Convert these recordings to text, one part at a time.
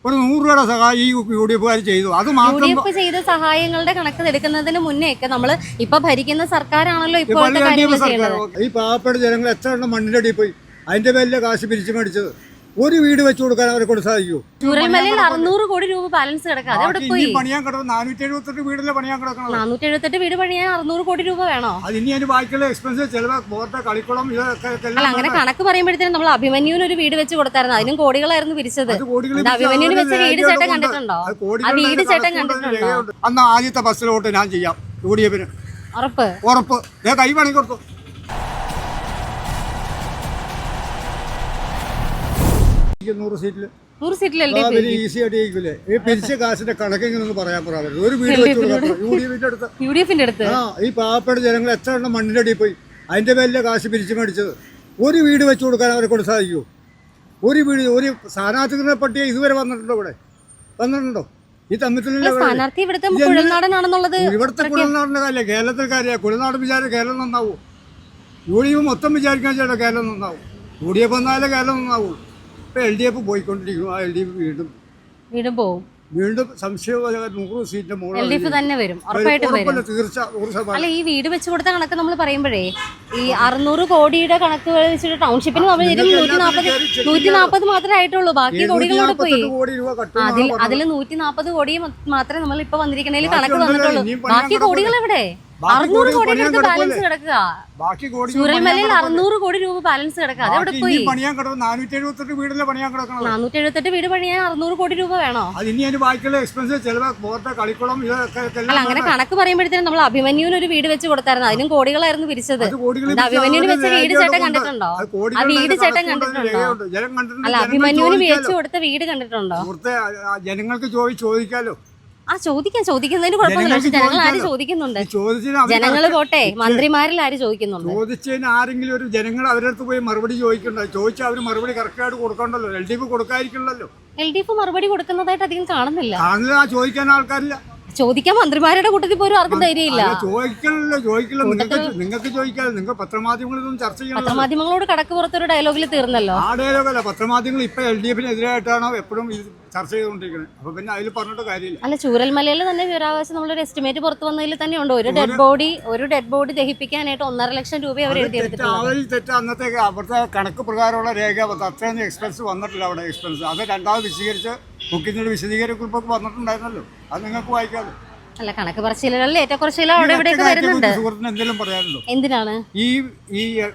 ഒരു 100 രൂപയുടെ സഹായം ഈ UDF ചെയ്തു. അത് മാത്രം UDF ചെയ്ത സഹായങ്ങളുടെ കണക്ക് എടുക്കുന്നതിന് മുന്നേ ഒക്കെ നമ്മൾ ഇപ്പൊ ഭരിക്കുന്ന സർക്കാരാണല്ലോ ഇപ്പോഴത്തെ കാര്യങ്ങൾ ചെയ്യുന്നത്. ഈ പാവപ്പെട്ട ജനങ്ങൾ എത്ര എണ്ണം മണ്ണിന്റെ അടിയിൽ പോയി അതിന്റെ പേരിലെ കാശ് പിരിച്ചു മേടിച്ചത്. ഒരു വീട് വെച്ചു കൊടുക്കാൻ അവരെ കൊണ്ട് സാധിക്കുമോ? ചൂരൽമലയിൽ 600 കോടി രൂപ ബാലൻസ് കിടക്കുക. അതെവിടെ പോയി? പണിയാൻ കിടക്കും 478 വീടിലെ പണിയാൻ കിടക്കണം. 478 വീട് പണിയാൻ 600 കോടി രൂപ വേണോ? അത് ഇനി അതിന് ബാക്കിയുള്ള എക്സ്പെൻസ് ചിലവ് ബോർഡ് കളിക്കുളം ഇതൊക്കെ. അങ്ങനെ കണക്ക് പറയുമ്പോഴത്തേനും നമ്മൾ അഭിമന്യുവിന് ഒരു വീട് വെച്ച് കൊടുത്തായിരുന്നു. അതിനും കോടികളായിരുന്നു പിരിച്ചത്. അഭിമന്യുവിന് വെച്ച വീട് ചേട്ടൻ കണ്ടിട്ടുണ്ടോ? ആ വീട് ചേട്ടൻ കണ്ടിട്ടുണ്ടോ? അന്ന് ആദ്യത്തെ ബസ്സിലോട്ട് ഞാൻ ചെയ്യാം UDF. ഉറപ്പ് ഉറപ്പ്. കൈ പണി കൊടുത്തു. 100 സീറ്റിൽ ഈസി ആയിട്ട് ജയിക്കില്ലേ? ഈ പിരിച്ച കാശിന്റെ കണക്കെങ്കിലും പറയാൻ പറയാം. ഒരു വീട് വെച്ച് കൊടുക്കാം UDF-ന്റെ അടുത്ത്. ഈ പാവപ്പെട്ട ജനങ്ങൾ എത്ര എണ്ണം മണ്ണിന്റെ അടിയിൽ പോയി അതിന്റെ പേരിലെ കാശ് പിരിച്ചു മേടിച്ചത്. ഒരു വീട് വെച്ച് കൊടുക്കാൻ അവരെ കൊണ്ട് സാധിക്കുമോ? ഒരു വീട് ഒരു സ്ഥാനാർത്ഥികളുടെ പട്ടിക ഇതുവരെ വന്നിട്ടുണ്ടോ? ഇവിടെ വന്നിട്ടുണ്ടോ? ഈ തമ്മിലുള്ള സ്ഥാനാർത്ഥി ഇവിടുത്തെ കുഴൽനാടനാണെന്നുള്ളത് ഇവിടുത്തെ കുഴൽനാടിന്റെ കാര്യമില്ല, കേരളത്തിൽ കാര്യമാണ്. കുഴൽനാട് വിചാരം കേരളം നന്നാവും. UDF മൊത്തം വിചാരിക്കാൻ ചേട്ടാ കേരളം നന്നാവും. UDF വന്നാലേ കേരളം നന്നാവുള്ളൂ. ഇപ്പൊ LDF പോയിക്കൊണ്ടിരിക്കുന്നു. ആ LDF വീണ്ടും പോവും. വീണ്ടും സംശയപരമായ 100 സീറ്റിന്റെ മുകളിൽ LDF തന്നെ വരും. ഉറപ്പായിട്ടും വരും. തീർച്ച. അല്ല, ഈ വീട് വെച്ച് കൊടുത്ത കണക്ക് നമ്മൾ പറയുമ്പോഴേ ഈ 600 കോടിയുടെ കണക്ക് വെച്ചിട്ട് ടൗൺഷിപ്പിന് നമ്മൾ 140 മാത്രമേ ആയിട്ടുള്ളൂ. ബാക്കി കോടികളോട് പോയി. അതിൽ 140 കോടി മാത്രമേ നമ്മൾ ഇപ്പൊ വന്നിരിക്കണേൽ കണക്ക് തന്നിട്ടുള്ളൂ. ബാക്കി കോടികൾ എവിടെ? 600 കോടി ബാലൻസ് കിടക്കുക. ചൂരൽമലയിൽ 600 കോടി രൂപ ബാലൻസ് കിടക്കുക. അതെവിടെ പോയി? 478 വീടിലെ പണിയാൻ കിടക്കണം. 478 വീട് പണിയാൻ 600 കോടി രൂപ വേണോ? ബാക്കിയുള്ള എക്സ്പെൻസ് ചിലവ് ബോർഡ് കളിക്കുളം ഇതൊക്കെ. അല്ല, അങ്ങനെ കണക്ക് പറയുമ്പോഴത്തേനും നമ്മൾ അഭിമന്യുവിന് ഒരു വീട് വെച്ച് കൊടുത്തായിരുന്നു. അതിനും കോടികളായിരുന്നു പിരിച്ചത്. അഭിമന്യുവിന് വെച്ച വീട് ചേട്ടൻ കണ്ടിട്ടുണ്ടോ? ആ വീട് ചേട്ടൻ കണ്ടിട്ടുണ്ടോ? അല്ല, അഭിമന്യുവിന് വെച്ച് കൊടുത്ത വീട് കണ്ടിട്ടുണ്ടോ? ജനങ്ങൾക്ക് ചോദിക്കാലോ. ചോദിക്കുന്നതിന് കുഴപ്പമില്ല. പക്ഷെ ജനങ്ങൾ ആര് ചോദിക്കുന്നുണ്ട്? ജനങ്ങൾ പോട്ടെ, മന്ത്രിമാരിൽ ആര് ചോദിക്കുന്നുണ്ട്? ചോദിച്ചതിന് ആരെങ്കിലും ഒരു ജനങ്ങൾ അവരുടെ അടുത്ത് പോയി മറുപടി ചോദിക്കണ്ടോ? ചോദിച്ചാൽ അവർ മറുപടി കറക്റ്റായിട്ട് കൊടുക്കണ്ടല്ലോ. LDF കൊടുക്കാതിരിക്കണല്ലോ. LDF മറുപടി കൊടുക്കുന്നതായിട്ട് അധികം കാണുന്നില്ല. ചോദിക്കാൻ ആൾക്കാരില്ല. ചോദിക്കാൻ മന്ത്രിമാരുടെ കൂട്ടത്തിൽ പോലും ആർക്കും ധൈര്യമില്ല. ചോദിക്കില്ല. നിങ്ങൾക്ക് ചോദിക്കാതെ നിങ്ങൾ പത്രമാധ്യമങ്ങളിലൊന്നും ചർച്ച ചെയ്യണം. പത്രമാധ്യമങ്ങളോട് കടക്ക് പുറത്തൊരു ഡയലോഗിൽ തീർന്നല്ലോ. ആ ഡയലോഗല്ല. പത്രമാധ്യമങ്ങൾ ഇപ്പൊ LDF-നെതിരായിട്ടാണോ എപ്പോഴും ചർച്ച ചെയ്തുകൊണ്ടിരിക്കുന്നത്. അപ്പൊ പിന്നെ അതിൽ പറഞ്ഞിട്ട് കാര്യമില്ല. അല്ല, ചൂരൽമലയിൽ തന്നെ വിവരാവകാശം നമ്മളൊരു എസ്റ്റിമേറ്റ് പുറത്തു വന്നതിൽ തന്നെ ഉണ്ട്. ഒരു ഡെഡ് ബോഡി ദഹിപ്പിക്കാനായിട്ട് 1.5 ലക്ഷം രൂപ അവർ തെറ്റ്. അന്നത്തെ അവിടുത്തെ കണക്ക് പ്രകാരമുള്ള രേഖ അത്രയൊന്നും എക്സ്പെൻസ് വന്നിട്ടില്ല. അവിടെ എക്സ്പെൻസ് അത് രണ്ടാമത് വിശദീകരിച്ച് മുഖ്യമന്ത്രി വിശദീകരിക്കുറിപ്പൊക്കെ വന്നിട്ടുണ്ടായിരുന്നല്ലോ. അത് നിങ്ങൾക്ക് വായിക്കാമല്ലോ. അല്ല, കണക്ക് പറച്ചിലുകളിൽ ഏറ്റക്കുറച്ചിലും അവിടെ ഇവിടെയൊക്കെ വരുന്നുണ്ട്. സുഹൃത്തിന് എന്തെങ്കിലും പറയാനുണ്ടോ? എന്തിനാണ് ഈ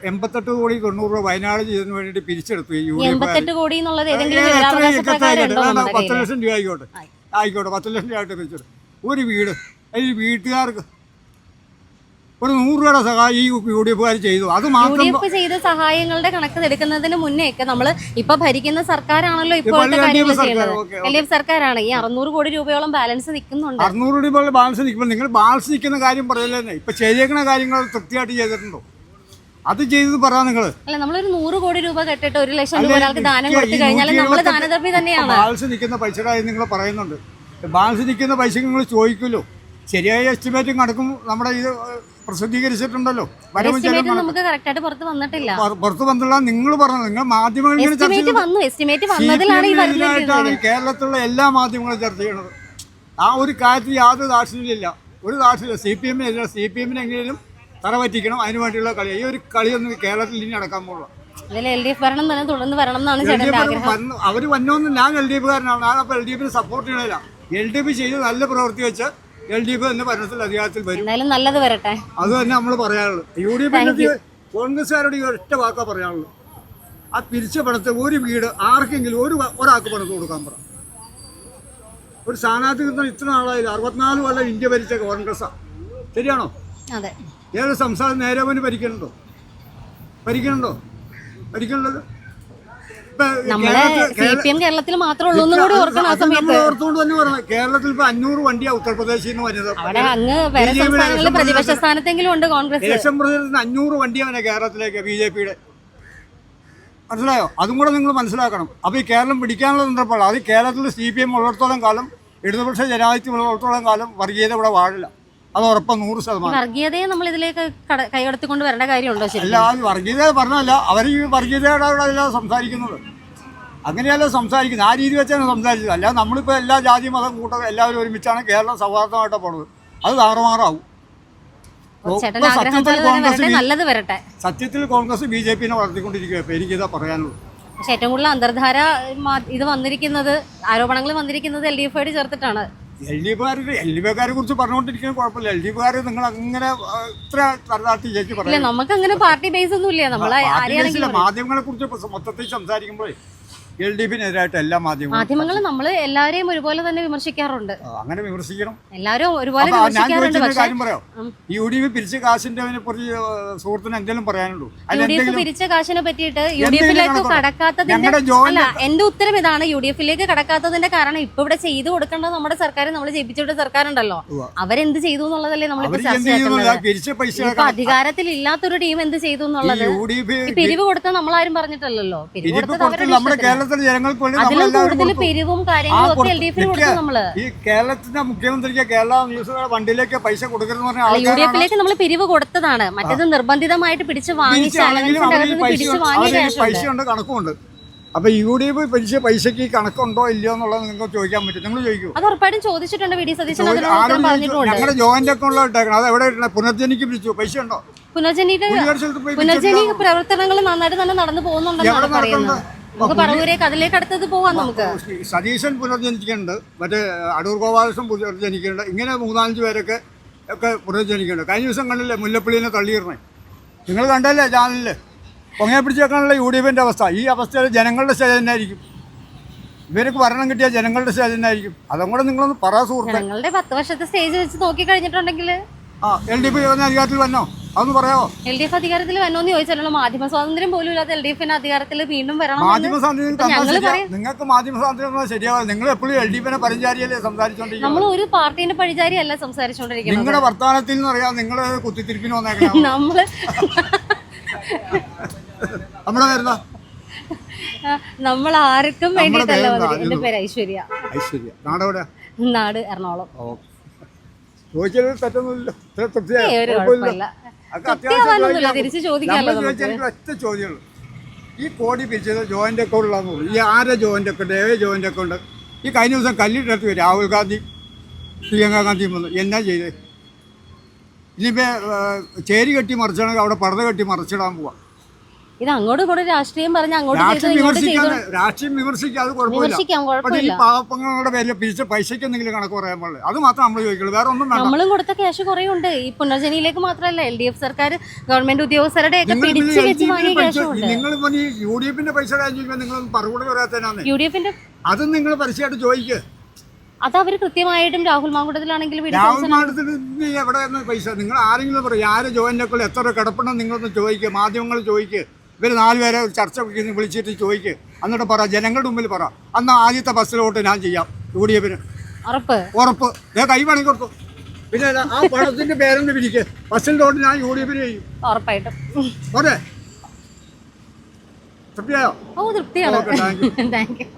88 കോടി 90 രൂപ വയനാട് ചെയ്തതിന് വേണ്ടിട്ട് പിരിച്ചെടുത്തു. 88 കോടി എന്നുള്ളത് ഏതെങ്കിലും 10 ലക്ഷം രൂപ ആയിക്കോട്ടെ 10 ലക്ഷം രൂപ ആയിട്ട് പിരിച്ചെടുത്തു. ഒരു വീട് അതിൽ വീട്ടുകാർക്ക് ഒരു 100 രൂപയുടെ സഹായം ഈ UDF ചെയ്തു. അത് മാത്രം UDF ചെയ്ത സഹായങ്ങളുടെ കണക്ക് എടുക്കുന്നതിന് മുന്നേ ഒക്കെ നമ്മൾ ഇപ്പൊ ഭരിക്കുന്ന സർക്കാരാണല്ലോ ഇപ്പോഴത്തെ കാര്യങ്ങൾ ചെയ്യുന്നത്. LDF സർക്കാരാണ്. ഈ 600 കോടി രൂപയോളം ബാലൻസ് നിൽക്കുന്നുണ്ട്. 600 രൂപ ബാലൻസ് നിൽക്കുമ്പോൾ നിങ്ങൾ ബാലൻസ് നിൽക്കുന്ന കാര്യം പറയല്ലേ. ഇപ്പൊ ചെയ്തേക്കുന്ന കാര്യങ്ങൾ തൃപ്തിയായിട്ട് ചെയ്തിട്ടുണ്ടോ? അത് ചെയ്തത് പറയാ നിങ്ങൾ. അല്ല, നമ്മളൊരു 100 കോടി രൂപ കെട്ടിട്ട് 1 ലക്ഷം രൂപ ഒരാൾക്ക് ദാനം കൊടുത്തു കഴിഞ്ഞാൽ നമ്മൾ ദാനധർമ്മി തന്നെയാണ്. ബാലൻസ് നിൽക്കുന്ന പൈസയുടെ കാര്യം നിങ്ങൾ പറയുന്നുണ്ട്. ബാലൻസ് നിൽക്കുന്ന പൈസ നിങ്ങൾ ചോദിക്കുമല്ലോ. ശരിയായ എസ്റ്റിമേറ്റും കണക്കും നമ്മുടെ ഇത് പ്രസിദ്ധീകരിച്ചിട്ടുണ്ടല്ലോ. നമുക്ക് കറക്റ്റായിട്ട് പുറത്ത് വന്നിട്ടില്ല. നിങ്ങൾ പറഞ്ഞു. നിങ്ങൾ മാധ്യമങ്ങൾ കേരളത്തിലുള്ള എല്ലാ മാധ്യമങ്ങളും ചർച്ച ചെയ്യണത്. ആ ഒരു കാര്യത്തിൽ യാതൊരു ദാക്ഷിണ്യമില്ല. ഒരു ദാക്ഷിണ്യം CPM-നെതിരെ. CPM-നെങ്കിലും തറ പറ്റിക്കണം. അതിനു വേണ്ടിയുള്ള കളി. ഈ ഒരു കളിയൊന്നും കേരളത്തിൽ ഇനി നടക്കാൻ പോകുള്ളൂ. അവർ വന്നോന്ന് ഞാൻ LDF-കാരനാണ്. ഞാനപ്പോൾ LDF-നെ സപ്പോർട്ട് ചെയ്യണില്ല. LDF ചെയ്ത് നല്ല പ്രവൃത്തി വെച്ച് LDF തന്നെ ഭരണത്തിൽ അധികാരത്തിൽ വരും. നല്ലത് വരട്ടെ. അത് തന്നെ നമ്മൾ പറയാനുള്ളത്. UDF കോൺഗ്രസ്സുകാരോട് ഈ ഒറ്റ വാക്കാ പറയാനുള്ളത്. ആ പിരിച്ച പണത്തെ ഒരു വീട് ആർക്കെങ്കിലും ഒരാൾക്ക് പണത്ത് കൊടുക്കാൻ പറ. ഒരു സ്ഥാനാർത്ഥിത്വം ഇത്ര നാളായില്ല. 64 കൊല്ലം ഇന്ത്യ ഭരിച്ച കോൺഗ്രസ്സാണ്. ശരിയാണോ? അതെ. ഏത് സംസ്ഥാനം നേരെ ഭരിക്കണുണ്ടോ? ഭരിക്കണല്ലോ. കേരളത്തിൽ മാത്രമേ ഉള്ളൂ. ഓർത്തുകൊണ്ട് തന്നെ പറഞ്ഞു. കേരളത്തിൽ ഇപ്പൊ 500 വണ്ടിയാ ഉത്തർപ്രദേശിൽ നിന്ന് വരുന്നത്. പ്രതിപക്ഷ സ്ഥാനത്തെങ്കിലും ഉണ്ട് കോൺഗ്രസ്. ഇലക്ഷൻ പ്രചരണത്തിന് 500 വണ്ടിയാണ് കേരളത്തിലേക്ക് BJP-യുടെ. മനസ്സിലായോ? അതും കൂടെ നിങ്ങൾ മനസ്സിലാക്കണം. അപ്പൊ ഈ കേരളം പിടിക്കാനുള്ള സന്ദർഭമാണ്. അത് കേരളത്തിൽ CPM ഉള്ളിടത്തോളം കാലം, ഇടതുപക്ഷ ജനാധിപത്യം ഉള്ളിടത്തോളം കാലം വർഗീയത ഇവിടെ വാഴില്ല. അത് ഉറപ്പ് 100%. വർഗീയതയെ നമ്മൾ ഇതിലേക്ക് കൈകടത്തിക്കൊണ്ട് വരേണ്ട കാര്യമുണ്ടോ? അല്ല, വർഗീയത പറഞ്ഞല്ല. അവർ ഈ വർഗീയതയോടെ സംസാരിക്കുന്നത്. അങ്ങനെയല്ല സംസാരിക്കുന്നത്, ആ രീതി വെച്ചാണ് സംസാരിച്ചത്. അല്ലാതെ നമ്മളിപ്പോൾ എല്ലാ ജാതി മതം കൂട്ടം എല്ലാവരും ഒരുമിച്ചാണ് കേരളം സൗഹാർദ്ദമായിട്ട് പോണത്. അത് താറുമാറാവും. ചേട്ടന്റെ ആഗ്രഹം പോലെ തന്നെ വരട്ടെ, നല്ലത് വരട്ടെ. സത്യത്തിൽ കോൺഗ്രസ് BJP വളർത്തിക്കൊണ്ടിരിക്കുക. ഇപ്പം എനിക്കിതാ പറയാനുള്ളൂ. പക്ഷെ ഏറ്റവും കൂടുതൽ അന്തർധാര ഇത് വന്നിരിക്കുന്നത്, ആരോപണങ്ങൾ വന്നിരിക്കുന്നത് LDF ആയിട്ട് ചേർത്തിട്ടാണ്. LDF-കാരെ കുറിച്ച് പറഞ്ഞുകൊണ്ടിരിക്കുന്നത് കുഴപ്പമില്ല. LDF-കാര് നിങ്ങൾ അങ്ങനെ ഇത്ര തരതാട്ടി ചേച്ചി പറയാം. നമുക്ക് അങ്ങനെ പാർട്ടി ബേസ് ഒന്നും ഇല്ല. മാധ്യമങ്ങളെ കുറിച്ച് മൊത്തത്തിൽ സംസാരിക്കുമ്പോൾ LDF-നെതിരായിട്ട് എല്ലാ മാധ്യമങ്ങൾ നമ്മൾ എല്ലാവരെയും ഒരുപോലെ തന്നെ വിമർശിക്കാറുണ്ട്. അങ്ങനെ വിമർശിക്കണം, എല്ലാവരും ഒരുപോലെ വിമർശിക്കാറുണ്ട്. കാര്യം പറയാം, ഈ UDF പിരിച്ച കാശിന്റെ കുറിച്ച് സുഹൃത്തിന് എന്തെങ്കിലും പറയാനുള്ളൂ? UDF പിരിച്ച കാശിനെ പറ്റിയിട്ട് UDF-ലേക്ക് കടക്കാത്തതിന്റെ അല്ല, എന്റെ ഉത്തരം ഇതാണ്. UDF-ലേക്ക് കടക്കാത്തതിന്റെ കാരണം ഇപ്പൊ ഇവിടെ ചെയ്തു കൊടുക്കേണ്ടത് നമ്മുടെ സർക്കാർ, നമ്മൾ ജയിപ്പിച്ചുവിട്ട സർക്കാരുണ്ടല്ലോ, അവരെന്ത് ചെയ്തു എന്നുള്ളതല്ലേ നമ്മളിപ്പോ ചർച്ച ചെയ്യുന്നത്. ഇപ്പൊ അധികാരത്തിൽ ഇല്ലാത്തൊരു ടീം എന്ത് ചെയ്തു എന്നുള്ളത് പിരിവ് കൊടുത്ത നമ്മളാരും പറഞ്ഞിട്ടല്ലോ. പിരിവ് കൊടുത്തത് അവരുടെ പിരിവും കാര്യങ്ങളും ഒക്കെ LDF-ന് കൊടുത്തു. നമ്മള് ഈ കേരളത്തിന്റെ മുഖ്യമന്ത്രിക്ക് കേരള ന്യൂസ് വണ്ടിയിലേക്ക് പൈസ കൊടുക്കരുതെന്ന് പറഞ്ഞാൽ UDF-ലേക്ക് നമ്മൾ പിരിവ് കൊടുത്തതാണ്. മറ്റേത് നിർബന്ധിതമായിട്ട് പിടിച്ച് വാങ്ങിച്ച പൈസ ഉണ്ട്, കണക്കുണ്ട്. അപ്പൊ UDF പിരിച്ച പൈസക്ക് കണക്കുണ്ടോ ഇല്ലയോ എന്നുള്ളത് നിങ്ങൾക്ക് ചോദിക്കാൻ പറ്റും. നിങ്ങൾ ചോദിക്കൂ. അത് ഉറപ്പായിട്ടും ചോദിച്ചിട്ടുണ്ട്. VD സതീശൻ ഞങ്ങളുടെ ജോയിന്റ് അക്കൗണ്ടിൽ ഇട്ടേക്കണം. അത് എവിടെ പുനർജനിക്ക് പിരിച്ചു? പൈസ ഉണ്ടോ? പുനർജനി പ്രവർത്തനങ്ങൾ നന്നായിട്ട് തന്നെ നടന്നു പോകുന്നുണ്ടെന്നാണ് പറയുന്നത്. നമുക്ക് പറവൂരേക്ക് അതിലേക്ക് അടുത്തത് പോവാം. നമുക്ക് സതീശൻ പുനർജനിക്കുന്നുണ്ട്, മറ്റേ അടൂർ ഗോപാലകൃഷ്ണൻ പുനർജനിക്കുന്നുണ്ട്. ഇങ്ങനെ 3-5 പേരൊക്കെ പുനർജനിക്കുന്നുണ്ട്. കഴിഞ്ഞ ദിവസം കണ്ടില്ലേ മുല്ലപ്പള്ളിനെ തള്ളിയിടണേ? നിങ്ങൾ കണ്ടല്ലേ ചാനലില്? പൊങ്ങയെ പിടിച്ചേക്കാനുള്ള UDF-ന്റെ അവസ്ഥ. ഈ അവസ്ഥയിൽ ജനങ്ങളുടെ സ്റ്റേജ് തന്നെയായിരിക്കും. ഇവർക്ക് ഭരണം കിട്ടിയ ജനങ്ങളുടെ സ്റ്റേജ് തന്നെയായിരിക്കും. അതും കൂടെ നിങ്ങളൊന്ന് പറയാ സുഹൃത്ത്. ജനങ്ങളുടെ 10 വർഷത്തെ സ്റ്റേജ് വെച്ച് നോക്കി കഴിഞ്ഞിട്ടുണ്ടെങ്കിൽ LDF അധികാരത്തിൽ വന്നോ? അതൊന്ന് പറയാമോ? LDF അധികാരത്തിൽ വന്നോന്ന് ചോദിച്ചാലോ? മാധ്യമ സ്വാതന്ത്ര്യം പോലും ഇല്ലാത്ത LDF-ന് അധികാരത്തിൽ വീണ്ടും വരണം. മാധ്യമ സ്വാതന്ത്ര്യം നിങ്ങൾക്ക് മാധ്യമ സ്വാതന്ത്ര്യം ശരിയാവും. നിങ്ങൾ എപ്പോഴും LDF-നെ പരിചാരിയല്ലേ സംസാരിച്ചോണ്ടിരിക്കുന്നത്? നമ്മൾ ഒരു പാർട്ടീന്റെ പരിചാരിയല്ല സംസാരിച്ചോണ്ടിരിക്കുന്നത്. നിങ്ങളുടെ വർത്തമാനത്തിൽ നിന്ന് അറിയാം നിങ്ങൾ കുത്തിത്തിരിപ്പിന് വന്നേക്കണം. നമ്മളെ വരുന്ന നമ്മൾ ആർക്കും വേണ്ടിയിട്ടല്ല. എന്റെ പേര് ഐശ്വര്യ. ഐശ്വര്യ. നാടെവിടെ? നാട് എറണാകുളം. ചോദിച്ചത് തെറ്റൊന്നുമില്ല. തിരിച്ചു ചോദിക്കാമല്ലോ. ഒറ്റ ചോദ്യമുള്ളൂ. ഈ കോടി പിരിച്ചത് ജോയിന്റ് അക്കൗണ്ടിലാന്ന് പറഞ്ഞു. ഈ ആരെ ജോയിന്റ് അക്കൗണ്ട്? ഏത് ജോയിന്റ് അക്കൗണ്ട്? ഈ കഴിഞ്ഞ ദിവസം കല്ലിട്ടെടുത്ത് രാഹുൽ ഗാന്ധി പ്രിയങ്ക ഗാന്ധിയും വന്നു. എന്നാ ചെയ്തേ? ഇനിയിപ്പോൾ ചേരി കെട്ടി മറിച്ചാണെങ്കിൽ അവിടെ പർദ്ദ കെട്ടി മറിച്ചിടാൻ പോവാം. ഇത് അങ്ങോട്ടും കൂടെ രാഷ്ട്രീയം പറഞ്ഞ് രാഷ്ട്രീയം വിമർശിക്കാം, അത് കുഴപ്പമില്ല. ഈ പാവങ്ങളുടെ പേരിൽ പിരിച്ച പൈസയ്ക്ക് എന്തെങ്കിലും കണക്ക് പറയാൻ പാടില്ല. അത് മാത്രം നമ്മൾ ചോദിക്കുള്ളൂ, വേറെ ഒന്നും വേണ്ട. നമ്മളും കൊടുത്ത ക്യാഷ് കുറേ ഉണ്ട്. ഈ പുനർജനിയിലേക്ക് മാത്രമല്ല, LDF സർക്കാർ ഗവൺമെന്റ് ഉദ്യോഗസ്ഥരുടെ പിടിച്ച് വെച്ച് വാങ്ങിയ ക്യാഷ് ഉണ്ട്. നിങ്ങൾ ഈ UDF-ന്റെ പൈസ ചോദിക്കുമ്പോൾ നിങ്ങൾ മറുപടി പറയാത്തതിനാണ്. UDF-ന്റെ അതും നിങ്ങൾ പരസ്യമായിട്ട് ചോദിക്കുക. അത് അവർ കൃത്യമായിട്ടും രാഹുൽ മാങ്കൂട്ടത്തിലാണെങ്കിലും രാഹുൽ മാങ്കൂട്ടത്തിൽ എവിടെ പൈസ നിങ്ങൾ ആരെങ്കിലും പറയും? ആര് ജോയിന്റ് അക്കൗണ്ട് എത്ര കിടപ്പുണ്ടെന്ന് നിങ്ങളൊന്ന് ചോദിക്കുക. മാധ്യമങ്ങൾ ചോദിക്കുക. ഇവർ 4 പേരെ ചർച്ച വിളിച്ചിട്ട് ചോദിക്കുക. എന്നിട്ട് പറ, ജനങ്ങളുടെ മുമ്പിൽ പറ. അന്ന് ആദ്യത്തെ ബസ്സിലോട്ട് ഞാൻ ചെയ്യാം UDF-ന്. ഉറപ്പ്. കൈ പണി കൊടുത്തു. പിന്നെ ആ പണത്തിന്റെ പേരൊന്ന് പിരിക്കുക. ബസ്സിലോട്ട് ഞാൻ UDF-ന് ചെയ്യും ഉറപ്പായിട്ടും. ഓക്കെ, തൃപ്തിയായോ? തൃപ്തിയാണ്. Thank U.